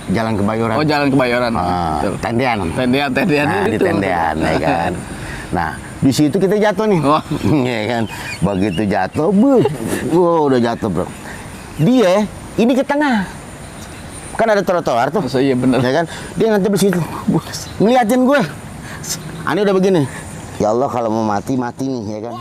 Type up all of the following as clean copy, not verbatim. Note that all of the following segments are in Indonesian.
Jalan Kebayoran. Oh, Jalan Kebayoran. Tendean. Tendean Di itu. tendean, ya kan. Nah, di situ kita jatuh nih. Wah. Ya kan. Begitu jatuh, udah jatuh, bro. Dia ini ke tengah. Kan ada trotoar tuh. Iya bener. Ya kan? Dia nanti di situ. Ngeliatin gue. Ani udah begini. Ya Allah, kalau mau mati nih, ya kan.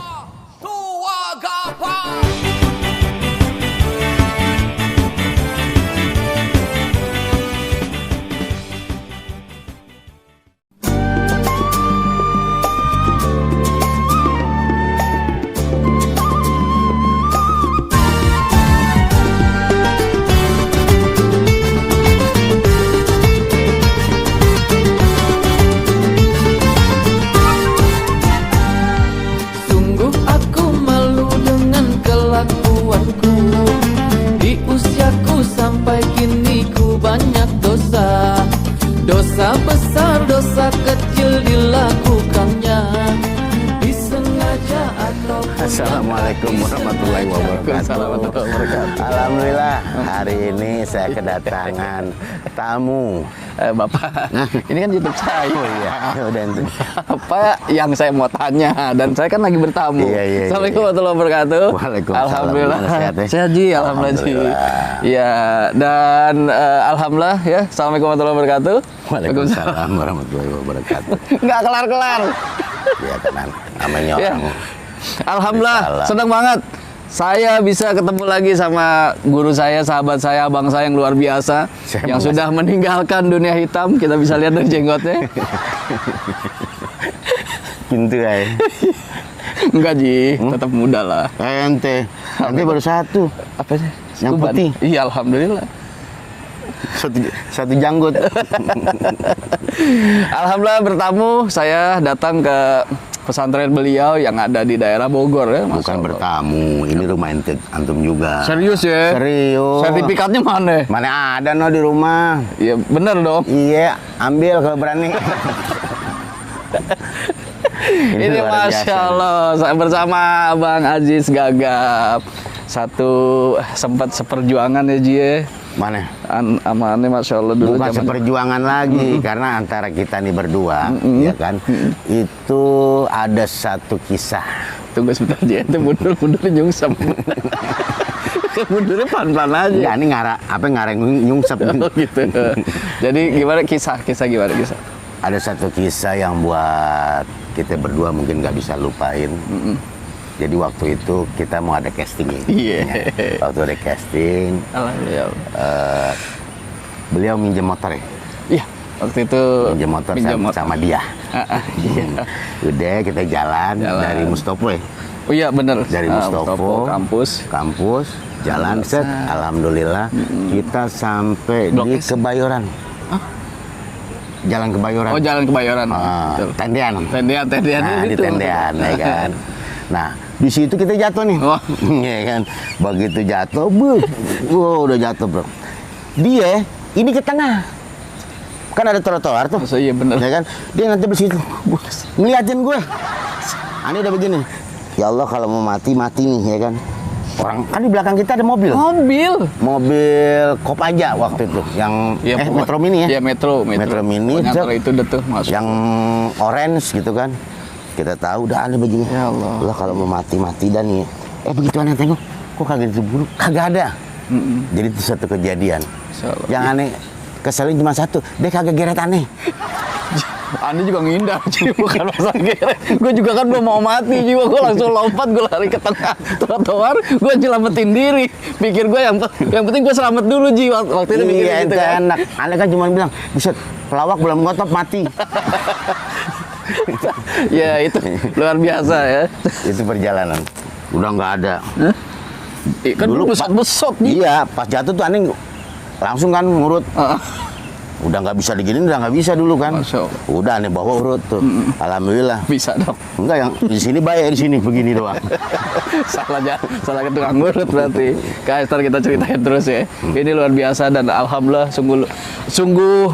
Sungguh aku malu dengan kelakuanku. Di usiaku sampai kini ku banyak dosa. Dosa besar, dosa kecil dilakukannya, disengaja atau Assalamualaikum warahmatullahi wabarakatuh. Alhamdulillah, hari ini saya kedatangan tamu. Bapak, ini kan YouTube saya. Oh iya, udah ente. Apa yang saya mau tanya, dan saya kan lagi bertamu. Iya. Assalamualaikum warahmatullahi wabarakatuh. Waalaikumsalam. Alhamdulillah. Gimana, sehat ya? Sehat Ji, alhamdulillah Ji. Ya, dan alhamdulillah ya. Assalamualaikum warahmatullahi wabarakatuh. Waalaikumsalam warahmatullahi wabarakatuh. Nggak kelar-kelar. Ya kan, namanya Ya. orang. Alhamdulillah, senang banget. Saya bisa ketemu lagi sama guru saya, sahabat saya, abang saya yang luar biasa, yang sudah meninggalkan dunia hitam. Kita bisa lihat dari jenggotnya. Pintu ya. Enggak Ji, tetap muda lah. Ente baru satu. Apa sih? Yang Skuban. putih. Iya, alhamdulillah. Satu janggut. Alhamdulillah bertamu, saya datang ke pesantren beliau yang ada di daerah Bogor ya. Masya Bukan Allah. bertamu, ini rumah ente, antum juga. Serius ya? Serius. Sertifikatnya mana? Mana ada no di rumah. Iya bener dong. Iya, ambil kalau berani. Ini luar Masya biasa. Allah, saya bersama Bang Aziz Gagap. Sempat seperjuangan ya Ji ya. Mana? Amannya Masya Allah dulu. Bukan zaman- seperjuangan lagi, karena antara kita nih berdua, ya kan, itu ada satu kisah. Tunggu sebentar Ji, itu mundur nyungsep. Mundurnya pelan-pelan aja. Ya, ini ngareng nyungsep. Oh gitu. Jadi gimana kisah gimana kisah? Ada satu kisah yang buat kita berdua mungkin nggak bisa lupain. Jadi waktu itu kita mau ada casting ya. Iya. Waktu ada casting, Alhamdulillah. beliau minjem motor ya. Iya, waktu itu Minjem motor sama dia. Udah kita jalan dari Mustopo ya. Oh iya bener. Dari Mustopo, kampus. Jalan set, alhamdulillah kita sampai Blok di S. Kebayoran. Jalan Kebayoran. Oh Jalan Kebayoran. Betul. Tendean. Tendean Nah, di itu. tendean, ya kan. Nah, di situ kita jatuh nih. Wah. Ya kan. Begitu jatuh, udah jatuh, bro. Dia ini ke tengah. Kan ada trotoar tuh. Oh, iya bener. Ya kan? Dia nanti di situ. Ngeliatin gue. Ani udah begini. Ya Allah, kalau mau mati nih, ya kan. Orang kan di belakang kita ada mobil. Mobil Kopaja waktu itu yang Ya, Metro Mini ya. Iya Metro Mini. Antara itu udah tuh masuk. Yang orange gitu kan. Kita tahu udah aneh begini. Ya Allah. Lah kalau mau mati dan nih. Begitu aneh tengok. Kok kagak diburu? Kagak ada. Jadi itu satu kejadian. Insya Allah. Yang aneh keselin cuma satu. Dia kagak geret aneh. Anda juga ngindar, Ji, bukan masa geret. Gue juga kan belum mau mati, jiwa gue langsung lompat, gue lari ke tengah trotoar, gue nyelamatin diri. Pikir gue yang penting gue selamat dulu, Ji. Waktu itu mikir Iya, gitu ente kan. enak. Aneh kan cuma bilang, buset, pelawak belum ngotot mati. Ya itu luar biasa ya. Itu perjalanan. Udah nggak ada. Kan dulu besot-besot, Ji. Iya, pas jatuh tuh aneh langsung kan ngurut. Udah nggak bisa diginin, udah nggak bisa dulu kan. Masya Allah. Udah aneh bawa urut tuh. Alhamdulillah. Bisa dong. Enggak, yang di sini baik, di sini begini doang. salah ke tukang urut berarti. Ntar kita ceritain terus ya. Ini luar biasa dan alhamdulillah sungguh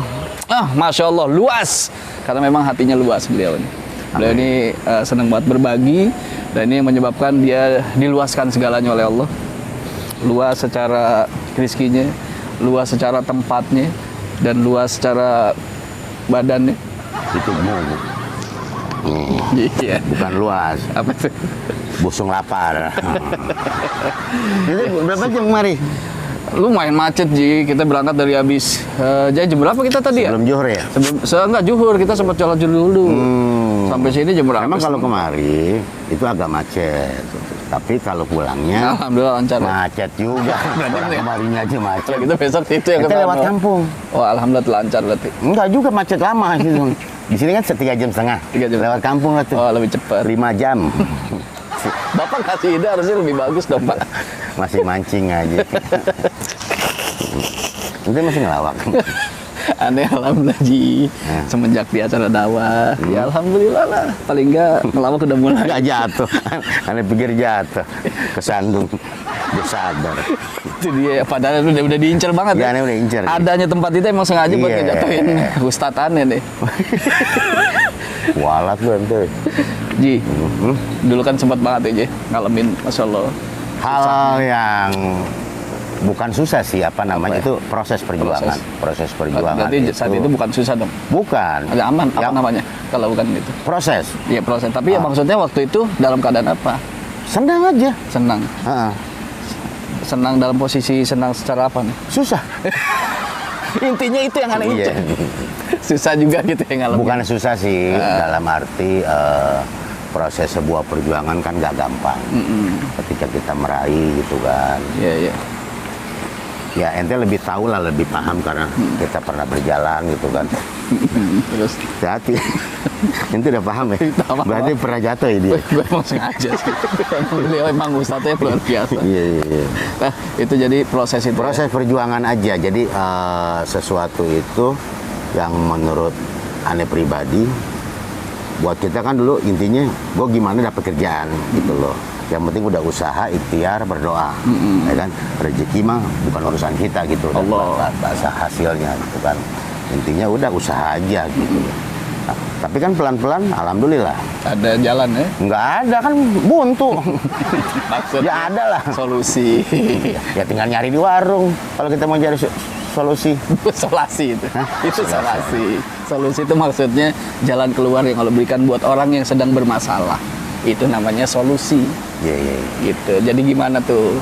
Masya Allah luas. Karena memang hatinya luas beliau ini. Beliau ini senang banget berbagi dan ini yang menyebabkan dia diluaskan segalanya oleh Allah. Luas secara rezekinya, luas secara tempatnya, dan luas secara badannya. Itu nih, Iya. bukan luas, Apa tuh? busung lapar. Itu berapa jam mari? Lumayan macet Ji, kita berangkat dari habis jam berapa kita tadi ya? Sebelum zuhur ya? Enggak zuhur, kita sempat sholat zuhur dulu. Sampai sini jam berapa? Memang kalau kemari itu agak macet, tapi kalau pulangnya Alhamdulillah lancar. Ya? macet juga. Orang kemarinya aja macet. Kalau kita besok itu yang Kita ketemu. lewat kampung. Oh alhamdulillah lancar berarti. Enggak juga macet lama gitu. Di sini kan 3,5 jam. 3 jam. Lewat kampung lah tuh. Oh lebih cepat. 5 jam. Bapak kasih ide harusnya lebih bagus dong Pak. Masih mancing aja. Itu masih ngelawak. Aneh alhamdulillah Ji. Semenjak di acara dakwah, ya alhamdulillah lah. Paling enggak ngelawak udah mulai. Enggak jatuh. Aneh pikir jatuh. Kesandung. Dia sadar. Itu dia, padahal udah diincer banget Ya, aneh udah incer. Adanya tempat itu emang sengaja buat Iya. ngejatuhin Ustadz aneh nih. Walat lu ente. Ji, dulu kan sempat banget ya Ji, ngalamin Masya Allah. Hal yang bukan susah sih, apa namanya, Apa ya? itu proses perjuangan. Proses perjuangan Berarti saat itu bukan susah dong. bukan. Agak aman, apa Yang namanya? Kalau bukan gitu. proses. Iya proses, tapi ya maksudnya waktu itu dalam keadaan apa? Senang aja. Senang. Heeh. Senang dalam posisi senang secara apa nih? Susah. Intinya itu yang aneh Iya. Susah juga gitu yang ngalamin. Bukan susah sih, dalam arti proses sebuah perjuangan kan gak gampang. Ketika kita meraih gitu kan. Iya, iya. Ya ente lebih tahu lah, lebih paham karena kita pernah berjalan gitu kan. Terus Hati-hati. Ente udah paham ya? Paham. Berarti pernah jatuh ya dia? gue emang sengaja sih. Beliau emang ustadznya luar biasa. Iya, iya, iya. Nah, itu jadi proses itu. Proses perjuangan aja. Jadi sesuatu itu yang menurut aneh pribadi, buat kita kan dulu intinya gue gimana dapat kerjaan gitu loh. Yang penting udah usaha, ikhtiar, berdoa, ya kan. Rezeki mah bukan urusan kita gitu. Allah. Bahasa hasilnya gitu kan. Intinya udah usaha aja gitu. Nah, tapi kan pelan-pelan, alhamdulillah. Ada jalan ya. Nggak ada kan buntu. Maksudnya Ya ada lah. solusi. Ya tinggal nyari di warung. Kalau kita mau cari solusi. Solasi itu. Hah? Itu solasi. Solusi itu maksudnya jalan keluar yang Allah berikan buat orang yang sedang bermasalah. Itu namanya solusi. Iya, iya, iya. Gitu. Jadi gimana tuh?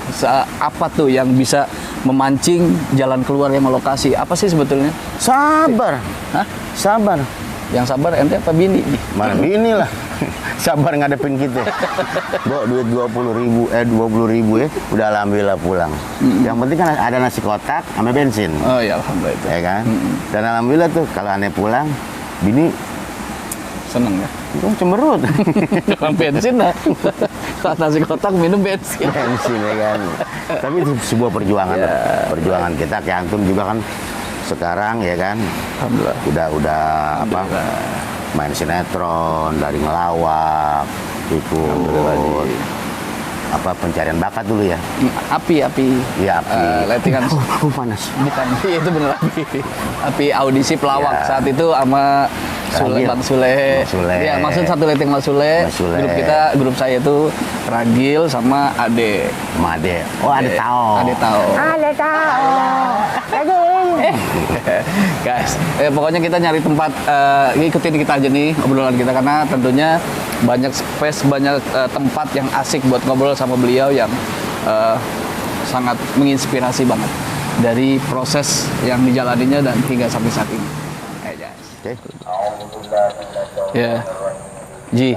Apa tuh yang bisa memancing jalan keluar yang lokasi? Apa sih sebetulnya? Sabar. Hah? Sabar. Yang sabar ente apa bini? Mana bini lah. Sabar ngadepin kita. Bawa duit 20.000 ya. Udah alhamdulillah pulang. Yang penting kan ada nasi kotak sama bensin. Oh ya alhamdulillah. Ya kan? Dan alhamdulillah tuh kalau aneh pulang, bini Seneng ya. itu cemberut. Cuma bensin lah. Saat nasi kotak minum bensin. Bensin ya kan. Tapi itu sebuah perjuangan. Perjuangan kita kayak antum juga kan sekarang ya kan. Alhamdulillah. Udah apa? Main sinetron, dari ngelawak, ikut apa pencarian bakat dulu ya. Api. Iya, api. Lettingan. Panas. Bukan, itu bener api. Api audisi pelawak Ya. saat itu sama Ragil. Bang Sule. Bang Sule. Iya, maksud satu letting Bang Sule. Bang Sule. Grup saya itu Ragil sama Ade. Made. Oh, ada tahu. Ade tahu. Ada tahu. Lagi. Guys, pokoknya kita nyari tempat, ikutin kita aja nih obrolan kita karena tentunya banyak space, banyak tempat yang asik buat ngobrol sama beliau yang sangat menginspirasi banget dari proses yang dijalaninya dan hingga sampai saat ini. Oke. Ya, Ji,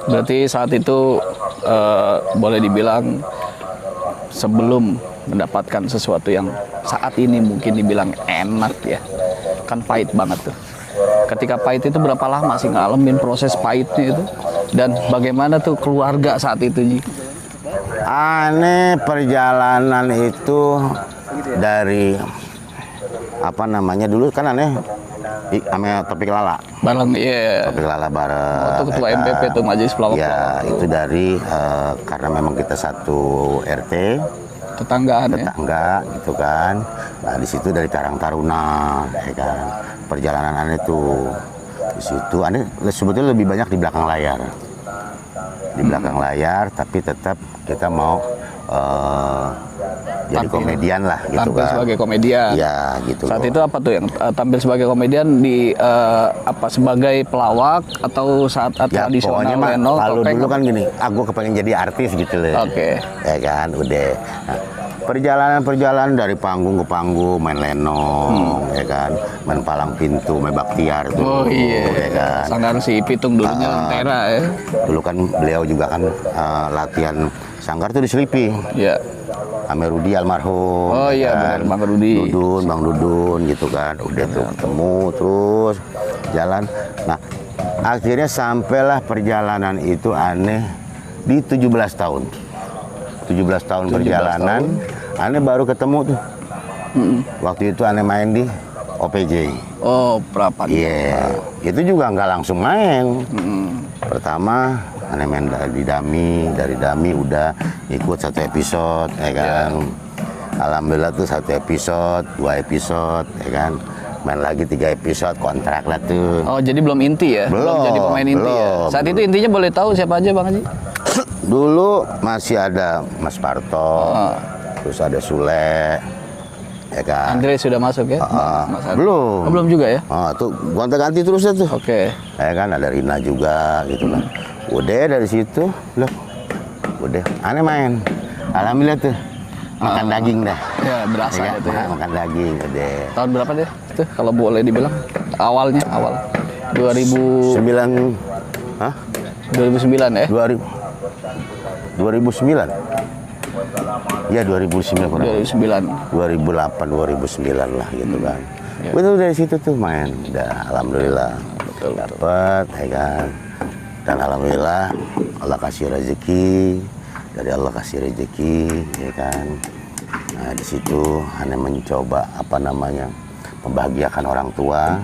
berarti saat itu boleh dibilang sebelum mendapatkan sesuatu yang saat ini mungkin dibilang enak ya, kan pahit banget tuh. Ketika pahit itu berapa lama sih ngalamin proses pahitnya itu? Dan bagaimana tuh keluarga saat itu, Ji? Aneh perjalanan itu dari apa namanya dulu kan aneh sama Topik Lala. Bareng, iya. Topik Lala bareng. Waktu ketua MPP tuh Majelis Pelawak. Ya, itu dari karena memang kita satu RT, Tetanggaan ya. tetangga gitu kan. Nah, di situ dari Karang Taruna, ya kan. Perjalanan aneh tuh di situ aneh sebetulnya lebih banyak di belakang layar. Di belakang layar, tapi tetap kita mau jadi komedian lah gitu tampil kan. sebagai komedian. Iya gitu. Saat itu apa tuh yang tampil sebagai komedian di apa sebagai pelawak atau saat ya, tradisional pokoknya mah lenong, kalau topeng? dulu kan gini, aku kepengen jadi artis gitu loh. Oke. Ya kan, udah. Nah, perjalanan dari panggung ke panggung, main lenong, ya kan, main palang pintu, main baktiar tuh. Oh iya. Ya kan. Sanggar si Pitung dulunya Lentera ya. Dulu kan beliau juga kan latihan sanggar tuh di Selipi. Iya. Ame Rudi almarhum. Oh iya, benar, Bang Rudi. Bang Dudun gitu kan. Udah tuh ketemu terus jalan. Nah, akhirnya sampailah perjalanan itu aneh di 17 tahun. 17 tahun perjalanan, aneh baru ketemu tuh. Waktu itu aneh main di OPJ. Oh, berapa? Iya, itu juga nggak langsung main. Pertama, aneh main dari Dami udah ikut 1 episode, ya kan. Alhamdulillah tuh 1 episode, 2 episode, ya kan. Main lagi 3 episode, kontrak lah tuh. Oh, jadi belum inti ya? Belum, jadi pemain inti ya? belum. Saat itu intinya boleh tahu siapa aja Bang Haji? Dulu masih ada Mas Parto, terus ada Sule, ya kan. Andre sudah masuk ya? Mas Andre? Belum. Oh, belum juga ya? Tuh gonta-ganti terus tuh. Oke. Ya kan ada Rina juga gitu kan. Udah dari situ, loh, udah aneh main. Alhamdulillah tuh makan daging dah. Ya, berasa Ya, itu ya. makan daging udah. Tahun berapa deh? Itu kalau boleh dibilang awal 2000 9 hah? 2009 ya? 2009. Ya 2009 kurang. 2009. 2008 2009 lah gitu kan. Itu dari situ tuh main. Udah alhamdulillah dapat ya kan. Dan alhamdulillah Allah kasih rezeki, dari Allah kasih rezeki ya kan. Nah, di situ hanya mencoba membahagiakan orang tua.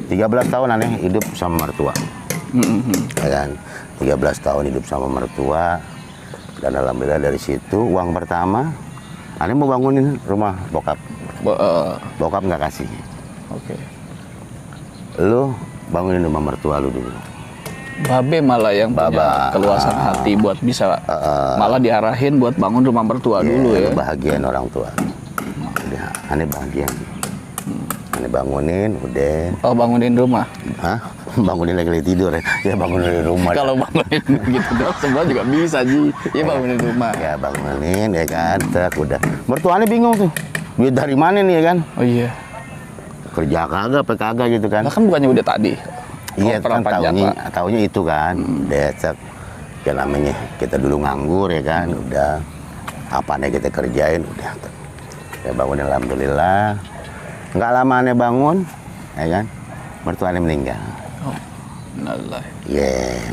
13 tahun aneh hidup sama mertua. Ya kan? 13 tahun hidup sama mertua. Dan alhamdulillah dari situ uang pertama aneh mau bangunin rumah bokap. Bokap nggak kasih. Oke. Lu bangunin rumah mertua lu dulu. Babe malah yang punya keluasan hati buat bisa malah diarahin buat bangun rumah mertua dulu ya. Bahagian orang tua. Udah, aneh bahagia. Aneh bangunin, udah. Oh, bangunin rumah. Hah? Bangunin lagi tidur ya? Ya bangunin rumah. Kalau bangunin gitu dong, semua juga bisa Ji. Ya bangunin rumah. Ya bangunin ya kan, udah. Mertuanya bingung tuh. Duit dari mana nih ya kan? Oh iya. Kerja kagak, apa kagak gitu kan? Nah, kan bukannya udah tadi. Iya kan perpanjang, taunya itu kan. Udah ya namanya kita dulu nganggur ya kan. Udah apa nih kita kerjain udah. Ya bangunin alhamdulillah. Nggak lama aneh bangun, ya kan? Mertua aneh meninggal. Oh, innalillahi.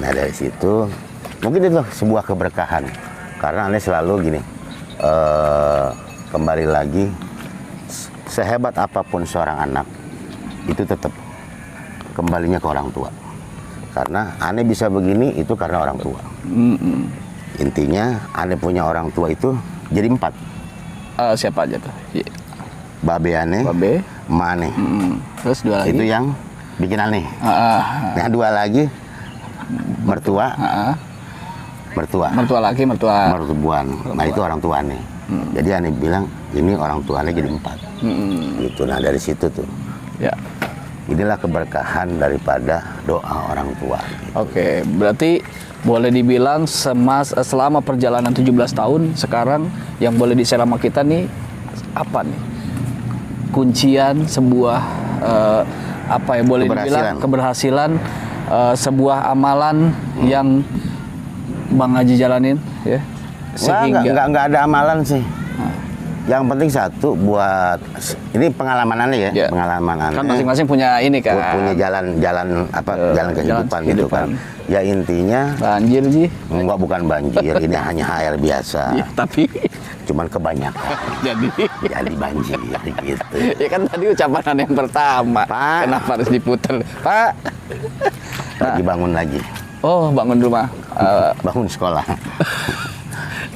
Nah dari situ mungkin itu sebuah keberkahan karena aneh selalu gini kembali lagi sehebat apapun seorang anak itu tetap kembalinya ke orang tua karena aneh bisa begini itu karena orang tua. Intinya aneh punya orang tua itu jadi 4. Siapa aja tuh? Babe aneh, ma aneh. Terus 2 lagi? Itu yang bikin aneh. Yang 2 lagi mertua. Mertua laki, mertua mertubuan. Nah itu orang tua aneh. Jadi aneh bilang ini orang tua aneh jadi 4. Gitu. Nah dari situ tuh. Ya. Inilah keberkahan daripada doa orang tua. Gitu. Oke, berarti boleh dibilang selama perjalanan 17 tahun sekarang yang boleh di-share sama kita nih apa nih? Kuncian sebuah apa ya boleh dibilang keberhasilan sebuah amalan yang Bang Haji jalanin ya sehingga nggak ada amalan sih. Yang penting satu buat ini pengalaman aneh ya, pengalaman aneh. Kan masing-masing punya ini kan. Punya jalan kehidupan gitu kan. Ya intinya banjir Ji. Enggak, bukan banjir, ini hanya air biasa. Ya, tapi cuman kebanyakan. Jadi banjir gitu. Ya kan tadi ucapan yang pertama. Pak, kenapa harus diputar? Pak. Lagi bangun lagi. Oh, bangun rumah. Bangun sekolah.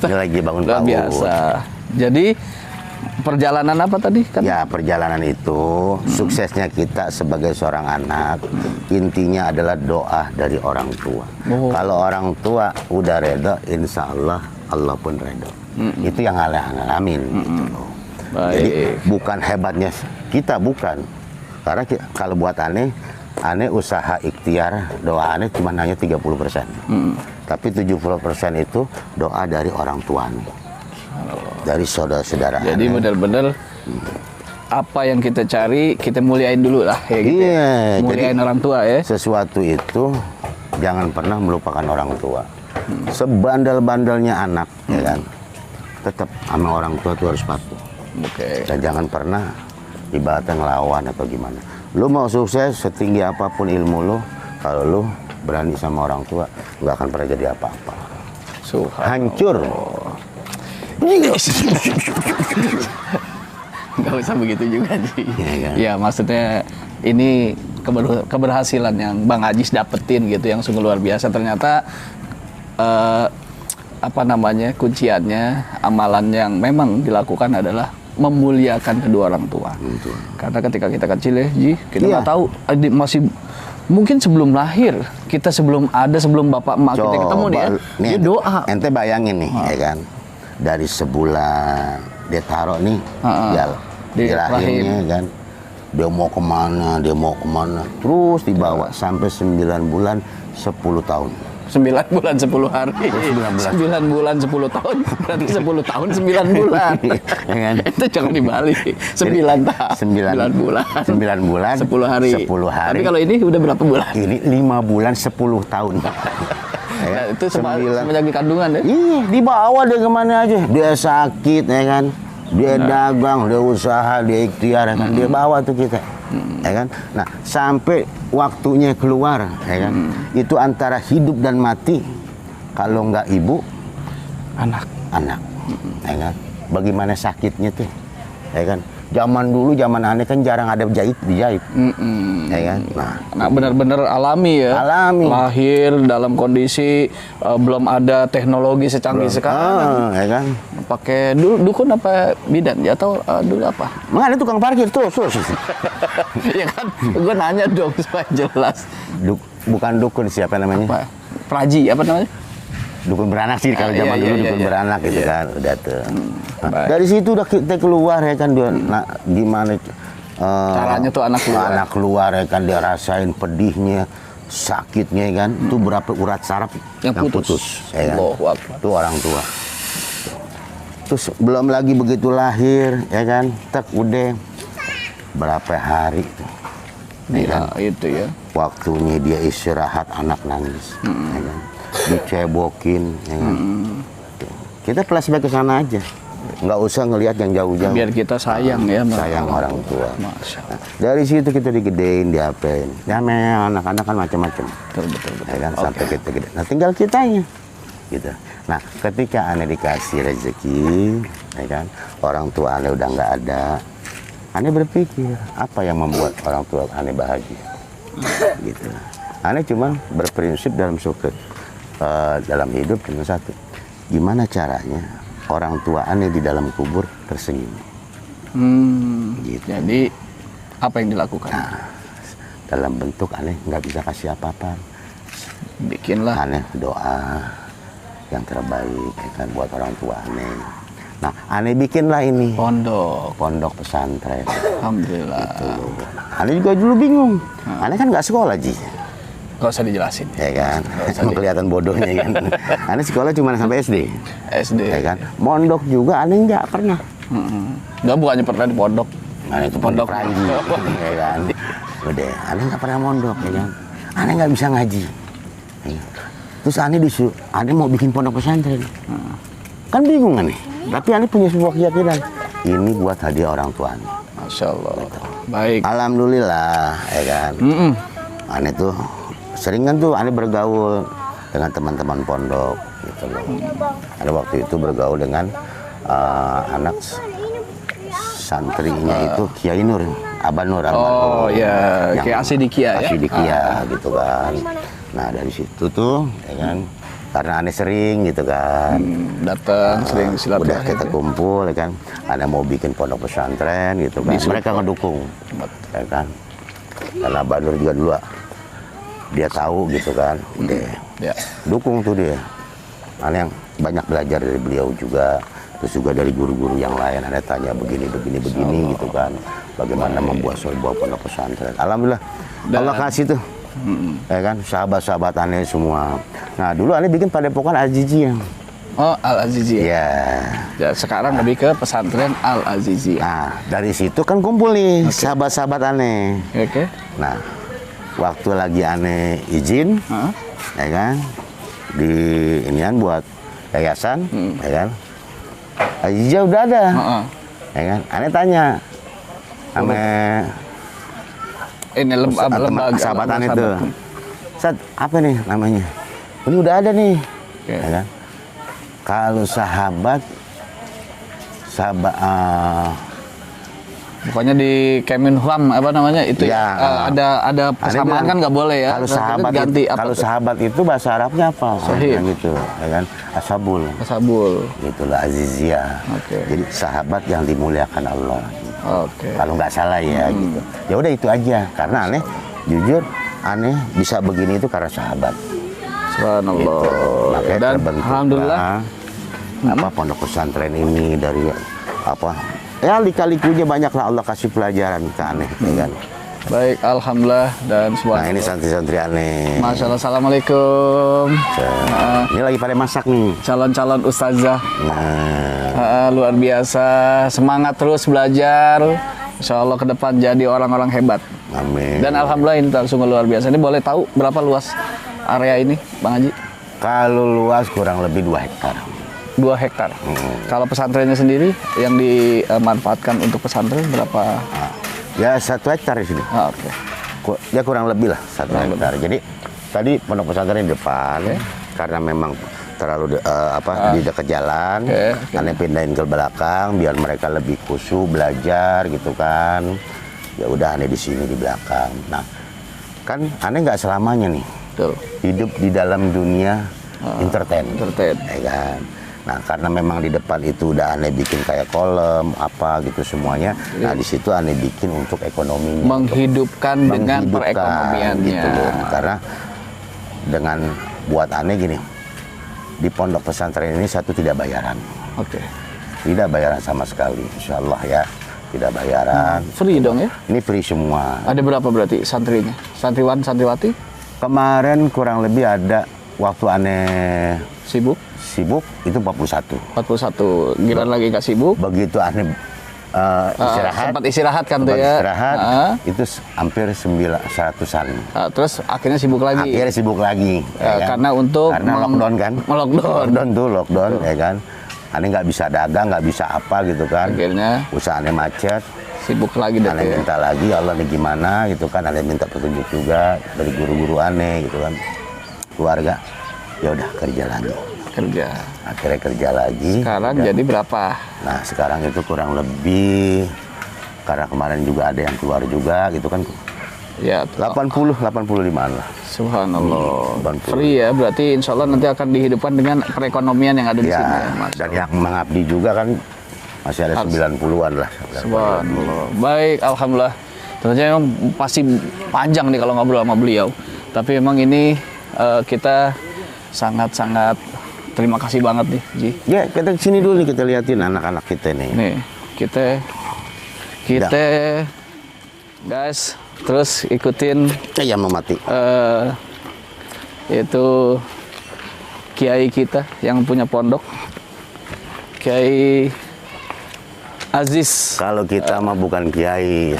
Ini lagi bangun luar biasa. Jadi perjalanan apa tadi kan? Ya perjalanan itu suksesnya kita sebagai seorang anak intinya adalah doa dari orang tua. Kalau orang tua udah redo, insya Allah Allah pun redo. Itu yang aneh alamin gitu. Jadi bukan hebatnya kita, bukan. Karena kalau buat aneh usaha ikhtiar, doa aneh cuma hanya 30%. Tapi 70% itu doa dari orang tua aneh, dari saudara-saudara. Jadi benar-benar apa yang kita cari kita muliain dulu lah ya gitu. Iya, Muliain orang tua ya. Sesuatu itu jangan pernah melupakan orang tua. Sebandel-bandelnya anak, ya kan, tetap sama orang tua itu harus patuh. Oke. Dan jangan pernah ibaratnya ngelawan atau gimana. Lu mau sukses setinggi apapun ilmu lu, kalau lu berani sama orang tua, nggak akan pernah jadi apa-apa. Hancur. Nggak usah begitu juga sih. Ya, kan? Ya maksudnya ini keberhasilan yang Bang Ajis dapetin gitu yang sungguh luar biasa. Ternyata kunciannya amalan yang memang dilakukan adalah memuliakan kedua orang tua. Betul. Karena ketika kita kecil ya, Ji, kita nggak tahu masih mungkin sebelum lahir kita sebelum bapak emak kita ketemu dia doa. Ente bayangin nih, ya kan, dari sebulan dia taruh nih di rahimnya kan, dia mau kemana, terus dibawa sampai 9 bulan 10 tahun. 9 bulan 10 hari. 9 bulan 10 tahun. Berarti 10 tahun 9 bulan. Ya kan? Itu jangan dibalik. 9 bulan. 9 bulan 10 hari. 10 hari. Tapi kalau ini udah berapa bulan? Ini 5 bulan 10 tahun. Ya, nah, itu semenjak di kandungan ya? Iya, dibawa dia kemana aja. Dia sakit, ya kan. Dia dagang, dia usaha, dia ikhtiar, ya kan. Dia bawa tuh kita. Ya kan? Nah, sampai waktunya keluar, ya kan? Itu antara hidup dan mati. Kalau nggak ibu, anak. Ya kan? Bagaimana sakitnya tuh? Ya kan? Zaman dulu, zaman aneh kan jarang ada dijahit. Ya kan? Nah, benar-benar alami ya. Alami. Lahir dalam kondisi belum ada teknologi secanggih sekarang. Ya kan? Pakai dukun apa bidan ya, atau dulu apa? Mana tukang parkir tuh. Ya kan, gue nanya dong supaya jelas. Bukan dukun, siapa namanya? Apa? Praji apa namanya? Dukun beranak sih kalau zaman dulu, dukun beranak gitu kan, udah tuh. Baik. Dari situ udah kita keluar, ya kan, gimana Caranya tuh anak keluar ya kan, dia rasain pedihnya, sakitnya, ya kan. Itu berapa urat saraf yang putus, ya kan? Itu orang tua. Terus belum lagi begitu lahir, ya kan, udah berapa hari tuh, ya kan? Itu ya. Waktunya dia istirahat, anak nangis, ya kan? Dicebokin, ya kan? Kita flashback ke sana aja, nggak usah ngelihat yang jauh-jauh. Biar kita sayang ya, sayang orang tua. Masya Allah. Dari situ kita digedein, diapain. Ya anak-anak kan macam-macam. Betul. Ya kan, sampai kita gede. Nah, tinggal kitanya, gitu. Nah, ketika aneh dikasih rezeki, ya kan, orang tua aneh udah nggak ada, aneh berpikir apa yang membuat orang tua aneh bahagia, gitu. Aneh cuma berprinsip dalam dalam hidup cuma satu, gimana caranya orang tua aneh di dalam kubur tersenyum. Gitu. Jadi apa yang dilakukan? Nah, dalam bentuk aneh nggak bisa kasih apa-apa, bikinlah aneh doa yang terbaik, ya kan, buat orang tua aneh. Nah, aneh bikinlah ini pondok pesantren. Alhamdulillah. Gitu. Aneh juga dulu bingung. Aneh kan nggak sekolah, Ji. Gak usah dijelasin. Ya kan, emang kelihatan bodohnya kan. Aneh sekolah cuma sampai SD. Ya kan, mondok juga aneh nggak pernah. Nggak, bukannya pernah di pondok. Aneh itu pondok Ranji, ya kan. Udah, aneh nggak pernah mondok, ya kan. Aneh nggak bisa ngaji. Ya. Terus aneh aneh mau bikin pondok pesantren. Kan bingung aneh. Tapi aneh punya sebuah keyakinan. Ini buat hadiah orang tua aneh. Masya Allah. Baik. Alhamdulillah, ya kan. Aneh tuh sering kan tuh aneh bergaul dengan teman-teman pondok gitu loh. Ada waktu itu bergaul dengan anak santrinya itu Kiai Nur, Abah Nur. Oh ya, kayak Asidikia ya. Asidikia gitu kan. Nah, dari situ tuh, ya kan, karena aneh sering gitu kan, datang sering silaturahmi. Udah kita kumpul, ya kan, aneh mau bikin pondok pesantren gitu kan. Mereka ngedukung, ya kan. Karena Abah Nur juga dulu dia tahu gitu kan, udah dukung tuh dia. Aneh yang banyak belajar dari beliau juga, Terus juga dari guru-guru yang lain ada tanya begini gitu kan. Bagaimana membuat sebuah pondok pesantren. Alhamdulillah Allah kasih tuh. Ya kan, sahabat-sahabat aneh semua. Nah, dulu aneh bikin padepokan Aziziyah. Oh, Al-Aziziyah. Ya. Ya, sekarang lebih ke pesantren Al-Aziziyah. Nah, dari situ kan kumpul nih sahabat-sahabat aneh. Oke. Nah, waktu lagi aneh izin, ya kan, di inian buat yayasan, ya kan, Aziziyah udah ada, ya kan. Aneh tanya, sama ini lembaga sahabat aneh itu, Ustaz, apa nih namanya? Ini udah ada nih, ya kan. Kalau sahabat pokoknya di Kemenham apa namanya itu ya, ada persamaan kan nggak boleh ya. Kalau sahabat ganti itu, kalau sahabat itu bahasa Arabnya apa? Sahih. Gitu, ya kan? Ashabul. Itulah Aziziyah. Jadi sahabat yang dimuliakan Allah. Kalau nggak salah ya gitu. Ya udah itu aja. Karena aneh, jujur aneh bisa begini itu karena sahabat. Subhanallah. Gitu. Makanya Dan terbentuklah alhamdulillah apa pondok pesantren ini dari apa? Ya lika-likunya banyaklah Allah kasih pelajaran ke aneh, ya kan? Baik, alhamdulillah dan Nah ini santri-santri aneh. Masya Allah, assalamualaikum. Ini lagi pada masak nih. Calon-calon ustazah. Nah, luar biasa, semangat terus belajar. Insya Allah ke depan jadi orang-orang hebat. Amin. Dan alhamdulillah ini sungguh luar biasa. Ini boleh tahu berapa luas area ini, Bang Haji? Kalau luas kurang lebih 2 hektar. 2 hektar. Kalau pesantrennya sendiri yang dimanfaatkan untuk pesantren berapa? Ya 1 hektar di sini. Oke. Ya kurang lebih lah 1 hektar. Jadi tadi pondok pesantren di depan karena memang terlalu di dekat jalan, aneh pindahin ke belakang biar mereka lebih khusyuk belajar gitu kan. Ya udah aneh di sini di belakang. Nah, kan aneh nggak selamanya nih. Betul. Hidup di dalam dunia entertain. Entertain. Ya kan. Nah, karena memang di depan itu udah aneh bikin kayak kolam apa gitu semuanya. Nah, di situ aneh bikin untuk ekonominya. Menghidupkan dengan perekonomiannya. Gitu loh. Karena dengan buat aneh gini, di pondok pesantren ini satu tidak bayaran. Tidak bayaran sama sekali, insya Allah ya. Tidak bayaran. Free dong ya? Ini free semua. Ada berapa berarti santrinya? Santriwan, santriwati? Kemarin kurang lebih ada waktu aneh sibuk itu 41. 41. Giliran lagi nggak sibuk. Begitu aneh istirahat. Sempat istirahat kan tuh ya. Istirahat itu hampir 100-an. Terus akhirnya sibuk lagi. Ya kan? Karena lockdown kan. Lockdown ya kan. Aneh nggak bisa dagang, nggak bisa apa gitu kan. Akhirnya usaha aneh macet. Sibuk lagi deh. Aneh minta lagi, Allah nih gimana gitu kan. Aneh minta petunjuk juga dari guru-guru aneh gitu kan. Keluarga, ya udah kerja lagi. Akhirnya kerja lagi. Sekarang jadi berapa? Nah sekarang itu kurang lebih karena kemarin juga ada yang keluar juga gitu kan. Ya 85-an lah. Subhanallah. Free ya, berarti insya Allah nanti akan dihidupkan dengan perekonomian yang ada di sini. Dan yang mengabdi juga kan masih ada 90-an lah. Subhanallah. Baik, alhamdulillah. Tentunya memang pasti panjang nih kalau ngobrol sama beliau. Tapi memang ini kita sangat-sangat terima kasih banget nih, Ji. Ya, kita sini dulu nih, kita liatin anak-anak kita nih. Nih, kita guys, terus ikutin ya mau mati. Itu kiai kita yang punya pondok, Kiai Aziz. Kalau kita mah bukan kiai,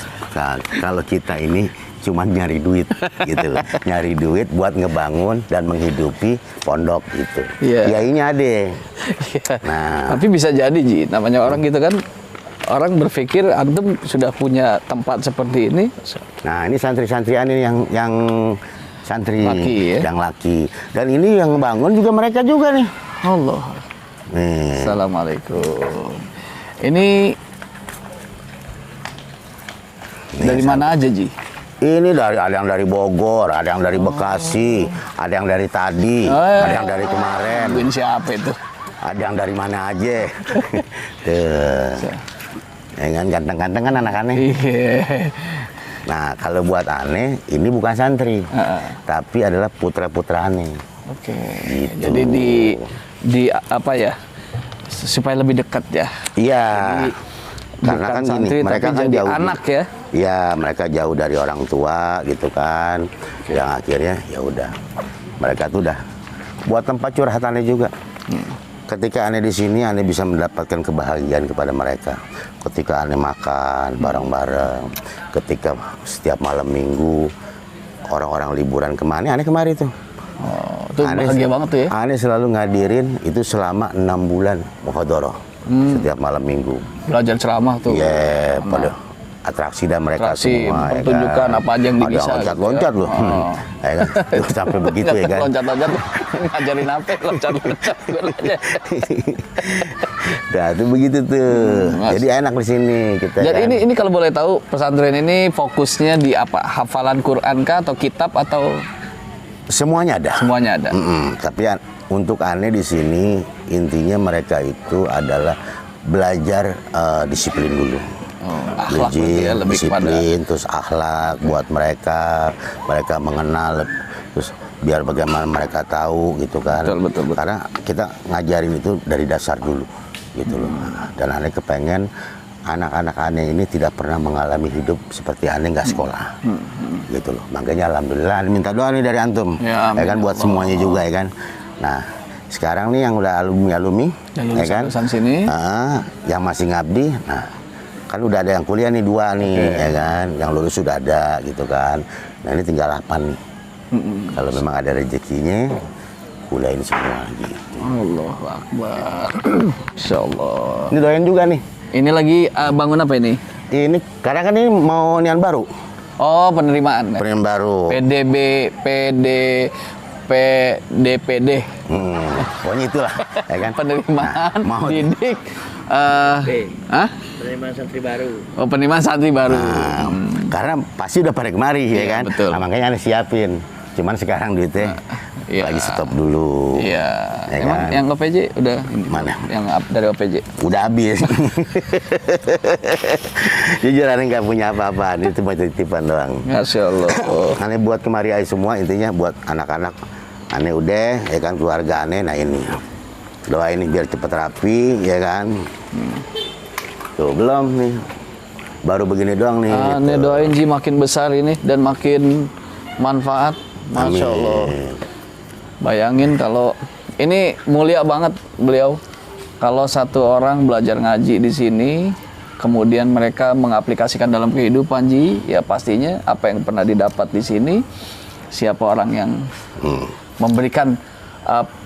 kalau kita ini cuma nyari duit gitu loh. Nyari duit buat ngebangun dan menghidupi pondok gitu. Kiainya ada. Nah, tapi bisa jadi Ji, namanya orang gitu kan. Orang berpikir antum sudah punya tempat seperti ini. Nah, ini santri-santri ini yang santri laki, ya? Yang laki. Dan ini yang bangun juga mereka juga nih. Allah. Nih. Assalamualaikum. Ini dari mana aja Ji? Ini ada yang dari Bogor, ada yang dari Bekasi, ada yang dari tadi, ada yang dari kemarin. Nungguin siapa itu? Ada yang dari mana aja. Tuh. Ya kan ganteng-ganteng kan anak-anak. Nah, kalau buat aneh, ini bukan santri, tapi adalah putra-putra aneh. Gitu. Jadi di apa ya? supaya lebih dekat ya. Iya. Karena Bukan kan gini, santri, mereka tapi kan jadi jauh anak ya. Iya, mereka jauh dari orang tua gitu kan. Yang akhirnya ya udah. Mereka tuh udah buat tempat curhatannya juga. Ketika aneh di sini, aneh bisa mendapatkan kebahagiaan kepada mereka. Ketika aneh makan bareng-bareng, ketika setiap malam minggu orang-orang liburan kemana, aneh kemari tuh. Oh, itu bahagia banget tuh ya. Aneh selalu ngadirin itu selama 6 bulan muhadharah setiap malam minggu. Belajar ceramah tuh. Iya, pada atraksi dan mereka Atraksi, semua. pertunjukan apa aja yang bisa. Ada loncat-loncat gitu loh. ya. Ya kan? Tuh, sampai begitu ya kan. Loncat-loncat ngajarin apa? Loncat-loncat. Nah, itu begitu tuh. Jadi enak di sini kita. Jadi kan. ini kalau boleh tahu pesantren ini fokusnya di apa? Hafalan Quran kah atau kitab atau Semuanya ada. semuanya ada? Tapi untuk aneh di sini intinya mereka itu adalah belajar disiplin dulu. Akhlak berarti ya, lebih disiplin, terus akhlak buat mereka mengenal, terus biar bagaimana mereka tahu gitu kan. Betul. Karena kita ngajarin itu dari dasar dulu gitu loh. Dan aneh kepengen anak-anak aneh ini tidak pernah mengalami hidup seperti aneh nggak sekolah gitu loh. Makanya alhamdulillah aneh minta doa nih dari antum Ya, amin, kan buat Allah. semuanya juga ya kan. Nah sekarang nih yang udah alumni Yang ya kan, lulusan sini. yang masih ngabdi, nah kan udah ada yang kuliah nih 2 nih ya kan, yang lulus sudah ada gitu kan. Nah ini tinggal 8 nih. Kalau memang ada rezekinya kuliahin semua gitu. Allahu Akbar. Insyaallah. Ini doyan juga nih. Ini lagi bangun apa ini? Ini karena kan ini mau nian baru, Oh, penerimaan. penerimaan baru. PDPD. Pokoknya itulah, ya kan. Penerimaan Nah, mau didik. Penerimaan santri baru. Oh, penerimaan santri baru. Nah, karena pasti udah pada kemari ya Iya, kan. betul. Nah, makanya aneh siapin. Cuman sekarang duitnya iya. lagi stop dulu. Iya. Ya Emang kan? yang OPJ udah ini? Mana? Yang dari OPJ. Udah habis. Jujur aneh nggak punya apa-apa. Itu cuma titipan doang. Masya Allah. Aneh buat kemari aja semua, intinya buat anak-anak. Aneh udah, ya kan, keluarga aneh. Nah ini doain ini biar cepet rapi, ya kan. Tuh belum nih, baru begini doang nih. Aneh doain Ji makin besar ini dan makin manfaat. Masya Allah. Amin. Bayangin kalau ini mulia banget beliau. Kalau satu orang belajar ngaji di sini, kemudian mereka mengaplikasikan dalam kehidupan Ji, ya pastinya apa yang pernah didapat di sini, siapa orang yang memberikan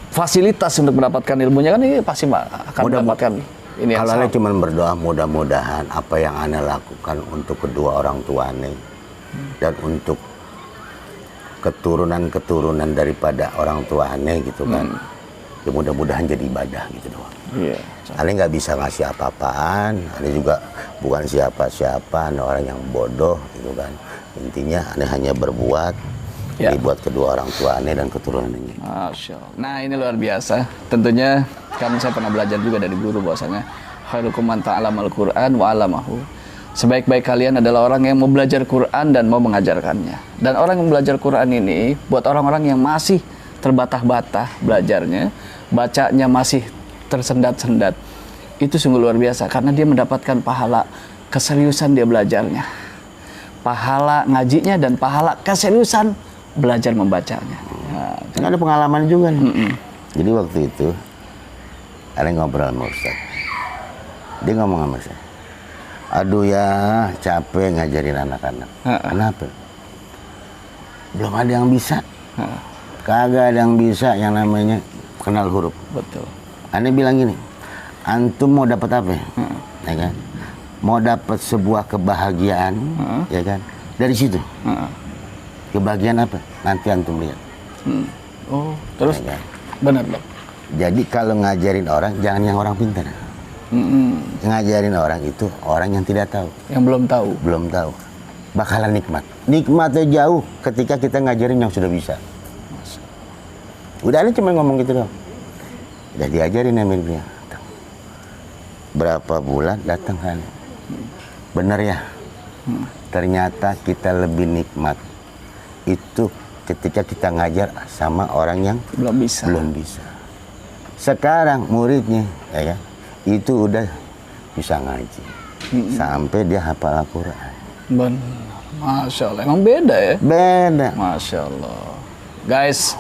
fasilitas untuk mendapatkan ilmunya kan ini pasti akan mendapatkan ini yang Kalau sama. aneh cuma berdoa mudah-mudahan apa yang aneh lakukan untuk kedua orang tua aneh dan untuk keturunan-keturunan daripada orang tua aneh gitu kan, ya mudah-mudahan jadi ibadah gitu doang. Iya. Aneh nggak bisa ngasih apa-apaan, aneh juga bukan siapa-siapa, aneh orang yang bodoh gitu kan. Intinya aneh hanya berbuat Ya. ini buat kedua orang tua aneh dan keturunan ini. Masya Allah. Nah ini luar biasa. Tentunya kan saya pernah belajar juga dari guru bahwasanya khairukum man ta'allamal Qur'an wa 'allamahu. Sebaik-baik kalian adalah orang yang mau belajar Quran dan mau mengajarkannya. Dan orang yang belajar Quran ini buat orang-orang yang masih terbatah-batah belajarnya, bacanya masih tersendat-sendat. Itu sungguh luar biasa karena dia mendapatkan pahala keseriusan dia belajarnya. Pahala ngajinya dan pahala keseriusan belajar membacanya. Nah, Kan ada pengalaman juga nih. Jadi waktu itu ada ngobrol sama Ustaz. Dia ngomong sama saya, aduh ya capek ngajarin anak-anak. Kenapa? Belum ada yang bisa. Kagak ada yang bisa yang namanya kenal huruf. betul. Aneh bilang gini, antum mau dapat apa? Ya kan? Mau dapat sebuah kebahagiaan, ya kan? Dari situ. Kebahagiaan apa? Nanti antum lihat. Oh, terus Ya kan? benar dong. Jadi kalau ngajarin orang, jangan yang orang pintar. Ngajarin orang itu orang yang tidak tahu, Yang belum tahu. belum tahu. Bakalan nikmat. Nikmatnya jauh ketika kita ngajarin yang sudah bisa. Udah ini cuma ngomong gitu doang. Udah diajarin Emil dia. Berapa bulan datang kan? Bener ya? Ternyata kita lebih nikmat itu ketika kita ngajar sama orang yang Belum bisa. belum bisa. Sekarang muridnya, ya kan? itu udah bisa ngaji. Sampai dia hafal Al-Quran. Benar. Masya Allah. Emang beda ya? Beda. Masya Allah. Guys,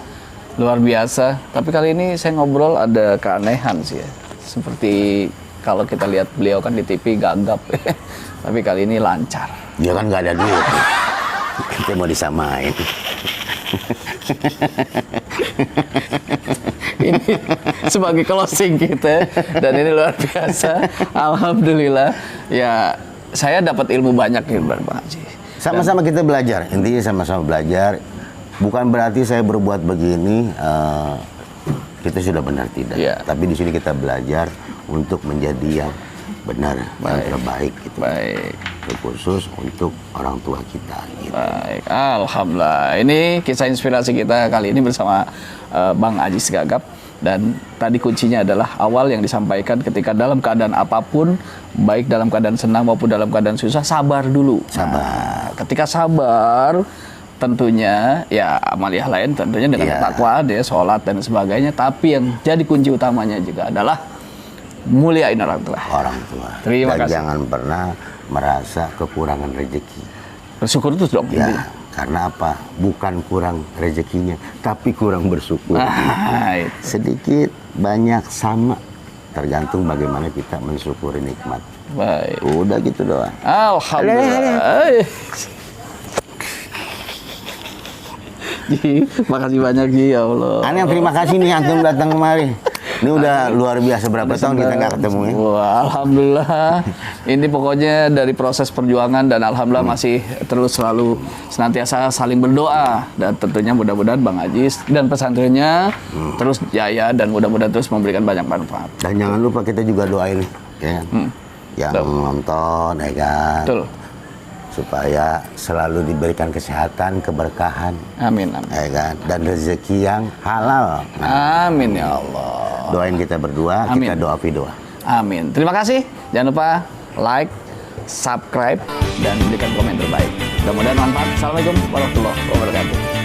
luar biasa. Tapi kali ini saya ngobrol ada keanehan sih ya. Seperti kalau kita lihat beliau kan di TV gagap. Tapi kali ini lancar. Dia kan nggak ada duit. Kita mau disamain. Ini sebagai closing kita dan ini luar biasa. Alhamdulillah ya, saya dapat ilmu banyak nih Bang Haji. Sama-sama kita belajar, intinya sama-sama belajar. Bukan berarti saya berbuat begini kita sudah benar, tidak. Ya. Tapi di sini kita belajar untuk menjadi yang benar, yang terbaik gitu. Baik. Khusus untuk orang tua kita gitu. Baik, alhamdulillah. Ini kisah inspirasi kita kali ini bersama Bang Ajis Gagap. Dan tadi kuncinya adalah awal yang disampaikan ketika dalam keadaan apapun, baik dalam keadaan senang maupun dalam keadaan susah, sabar dulu. Sabar. Nah, ketika sabar, tentunya ya amaliyah lain tentunya dengan takwa, dia sholat dan sebagainya. Tapi yang jadi kunci utamanya juga adalah muliain orang tua. Orang tua. Terima Dan kasih. jangan pernah merasa kekurangan rezeki. Bersyukur terus dong. Ya, karena apa? Bukan kurang rezekinya, tapi kurang bersyukur. Itu. Sedikit, banyak, sama. Tergantung bagaimana kita mensyukuri nikmat. Baik. Udah gitu doang. Alhamdulillah. Ji, makasih banyak Ji, ya Allah. Aneh terima kasih nih antum datang kemari. Ini udah luar biasa, berapa tahun kita nggak ketemu ya? Wah, alhamdulillah. Ini pokoknya dari proses perjuangan dan alhamdulillah masih terus selalu senantiasa saling berdoa dan tentunya mudah-mudahan Bang Ajis dan pesantrennya terus jaya dan mudah-mudahan terus memberikan banyak manfaat. Dan jangan lupa kita juga doain ya, yang nonton ya kan. Betul. Supaya selalu diberikan kesehatan, keberkahan, Amin, amin. ya kan, dan rezeki yang halal. Amin ya Allah. Doain kita berdua, Amin. kita doa video. Amin. Terima kasih. Jangan lupa like, subscribe, dan berikan komen terbaik. Mudah-mudahan manfaat. Assalamualaikum warahmatullahi wabarakatuh.